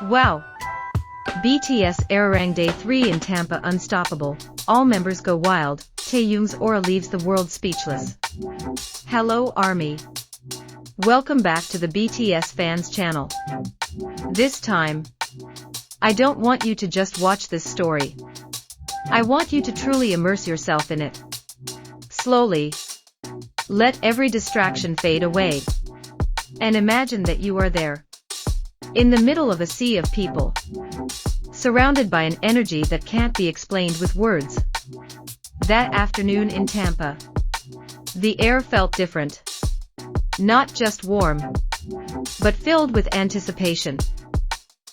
Wow! BTS ARIRANG Day 3 in Tampa unstoppable, all members go wild, Taehyung's aura leaves the world speechless. Hello ARMY! Welcome back to the BTS fans channel. This time, I don't want you to just watch this story. I want you to truly immerse yourself in it. Slowly, let every distraction fade away. And imagine that you are there, in the middle of a sea of people, surrounded by an energy that can't be explained with words. That afternoon in Tampa, the air felt different. Not just warm, but filled with anticipation.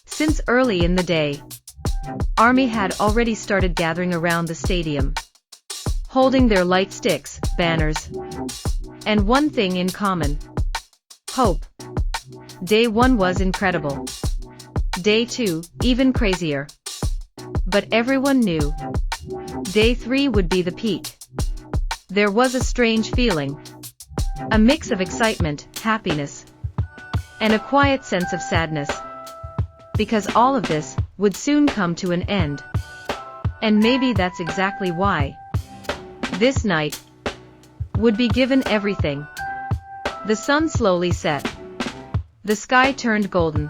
Since early in the day, ARMY had already started gathering around the stadium, holding their light sticks, banners, and one thing in common: hope. Day 1 was incredible. Day 2, even crazier. But everyone knew Day 3 would be the peak. There was a strange feeling, a mix of excitement, happiness, and a quiet sense of sadness. Because all of this would soon come to an end. And maybe that's exactly why this night would be given everything. The sun slowly set. The sky turned golden,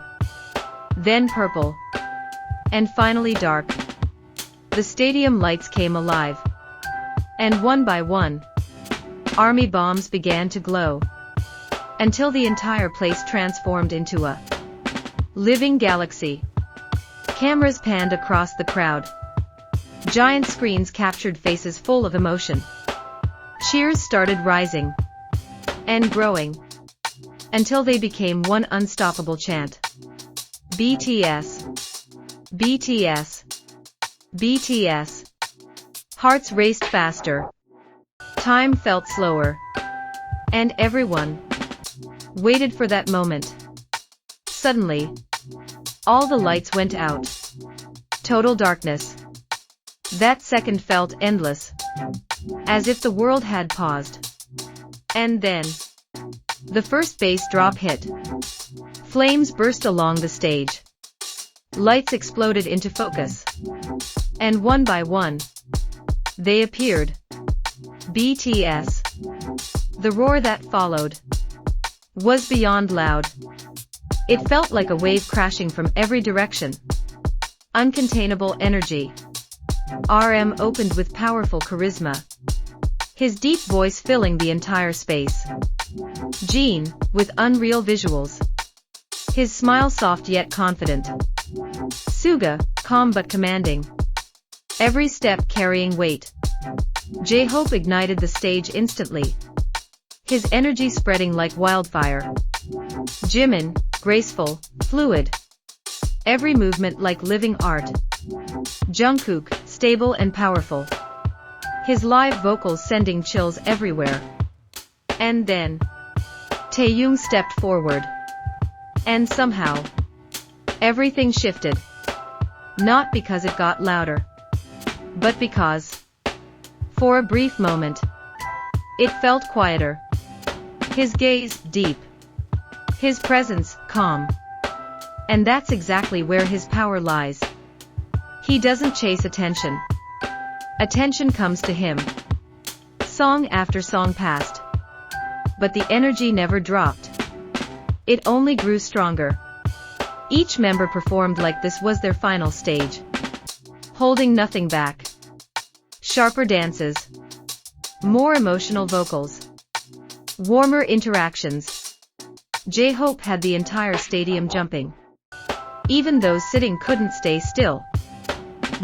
then purple, and finally dark. The stadium lights came alive. And one by one, ARMY bombs began to glow, until the entire place transformed into a living galaxy. Cameras panned across the crowd. Giant screens captured faces full of emotion. Cheers started rising and growing, until they became one unstoppable chant. BTS, BTS, BTS. Hearts raced faster. Time felt slower. And everyone waited for that moment. Suddenly, all the lights went out. Total darkness. That second felt endless, as if the world had paused. And then, the first bass drop hit. Flames burst along the stage. Lights exploded into focus. And one by one, they appeared. BTS. The roar that followed was beyond loud. It felt like a wave crashing from every direction. Uncontainable energy. RM opened with powerful charisma, his deep voice filling the entire space. Jin, with unreal visuals, his smile soft yet confident. Suga, calm but commanding, every step carrying weight. J-Hope ignited the stage instantly, his energy spreading like wildfire. Jimin, graceful, fluid, every movement like living art. Jungkook, stable and powerful, his live vocals sending chills everywhere. And then, Taehyung stepped forward. And somehow, everything shifted. Not because it got louder, but because, for a brief moment, it felt quieter. His gaze, deep. His presence, calm. And that's exactly where his power lies. He doesn't chase attention. Attention comes to him. Song after song passed. But the energy never dropped. It only grew stronger. Each member performed like this was their final stage, holding nothing back. Sharper dances, more emotional vocals, warmer interactions. J-Hope had the entire stadium jumping. Even those sitting couldn't stay still.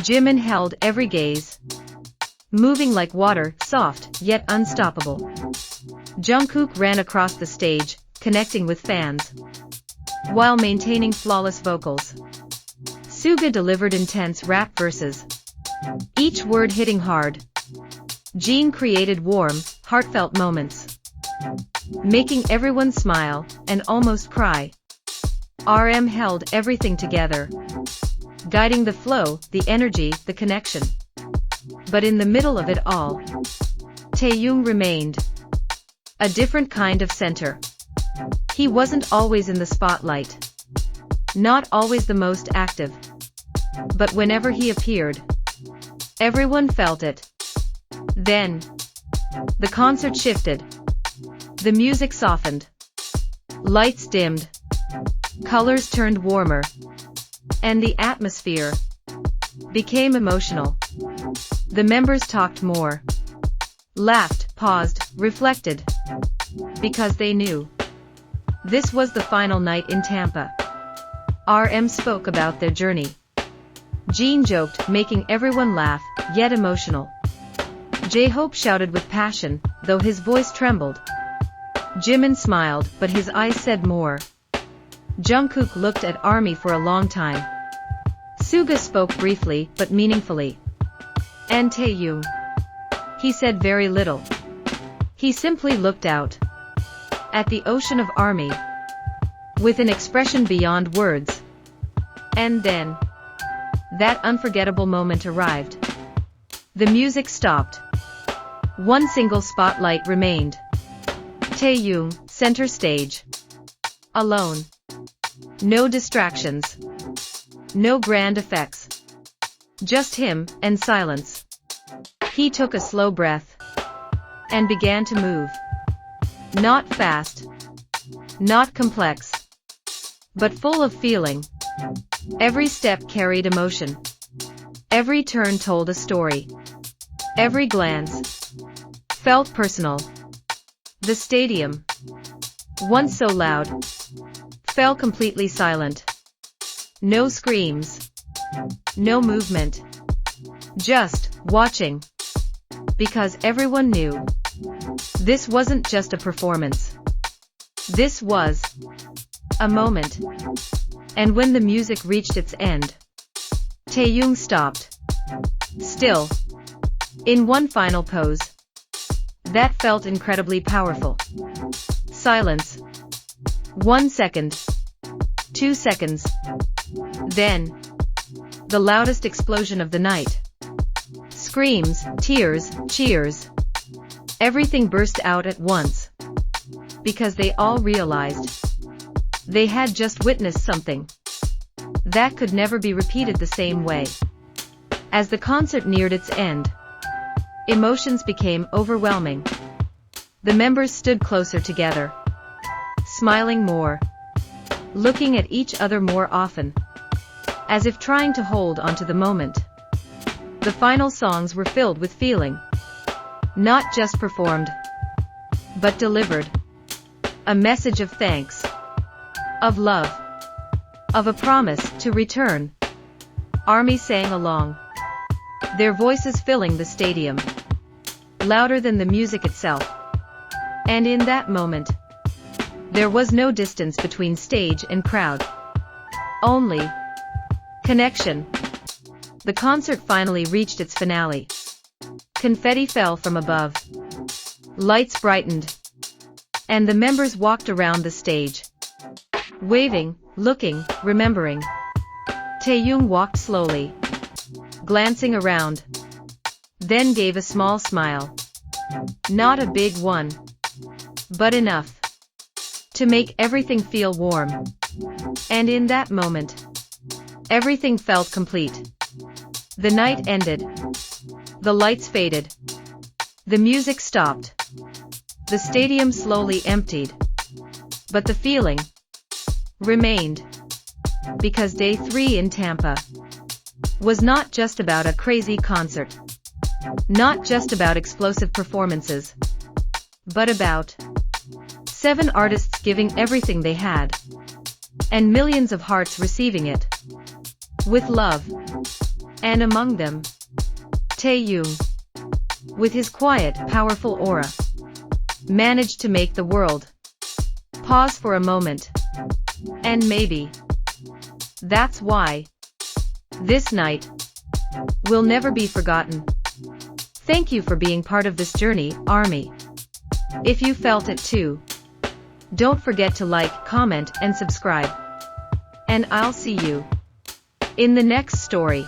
Jimin held every gaze, moving like water, soft yet unstoppable. Jungkook ran across the stage, connecting with fans, while maintaining flawless vocals. Suga delivered intense rap verses, each word hitting hard. Jin created warm, heartfelt moments, making everyone smile and almost cry. RM held everything together, guiding the flow, the energy, the connection. But in the middle of it all, Taehyung remained a different kind of center. He wasn't always in the spotlight, Not always the most active. But whenever he appeared, everyone felt it. Then, the concert shifted. The music softened. Lights dimmed. Colors turned warmer. And the atmosphere became emotional. The members talked more. Laughed, paused, reflected. Because they knew this was the final night in Tampa. RM spoke about their journey. Jean joked, making everyone laugh, yet emotional. J-Hope shouted with passion, though his voice trembled. Jimin smiled, but his eyes said more. Jungkook looked at ARMY for a long time. Suga spoke briefly, but meaningfully. And Taehyung, he said very little. He simply looked out at the ocean of ARMY with an expression beyond words. And then, that unforgettable moment arrived. The music stopped. One single spotlight remained. Taehyung, center stage. Alone. No distractions. No grand effects. Just him, and silence. He took a slow breath. And began to move. Not fast. Not complex. But full of feeling. Every step carried emotion. Every turn told a story. Every glance felt personal. The stadium, once so loud, fell completely silent. No screams. No movement. Just watching. Because everyone knew this wasn't just a performance. This was a moment. And when the music reached its end, Taehyung stopped. Still. In one final pose. That felt incredibly powerful. Silence. 1 second. 2 seconds. Then, the loudest explosion of the night. Screams, tears, cheers. Everything burst out at once. Because they all realized they had just witnessed something that could never be repeated the same way. As the concert neared its end, emotions became overwhelming. The members stood closer together, smiling more, looking at each other more often, as if trying to hold onto the moment. The final songs were filled with feeling, not just performed, but delivered. A message of thanks, of love, of a promise to return. ARMY sang along, their voices filling the stadium, louder than the music itself. And in that moment, there was no distance between stage and crowd. Only connection. The concert finally reached its finale. Confetti fell from above. Lights brightened. And the members walked around the stage, waving, looking, remembering. Taehyung walked slowly, glancing around, then gave a small smile. Not a big one, but enough to make everything feel warm. And in that moment, everything felt complete. The night ended. The lights faded. The music stopped. The stadium slowly emptied. But the feeling remained. Because day 3 in Tampa was not just about a crazy concert. Not just about explosive performances. But about 7 artists giving everything they had. And millions of hearts receiving it with love. And among them, Taehyung, with his quiet, powerful aura, managed to make the world pause for a moment. And maybe that's why this night will never be forgotten. Thank you for being part of this journey, ARMY. If you felt it too, don't forget to like, comment, and subscribe. And I'll see you in the next story.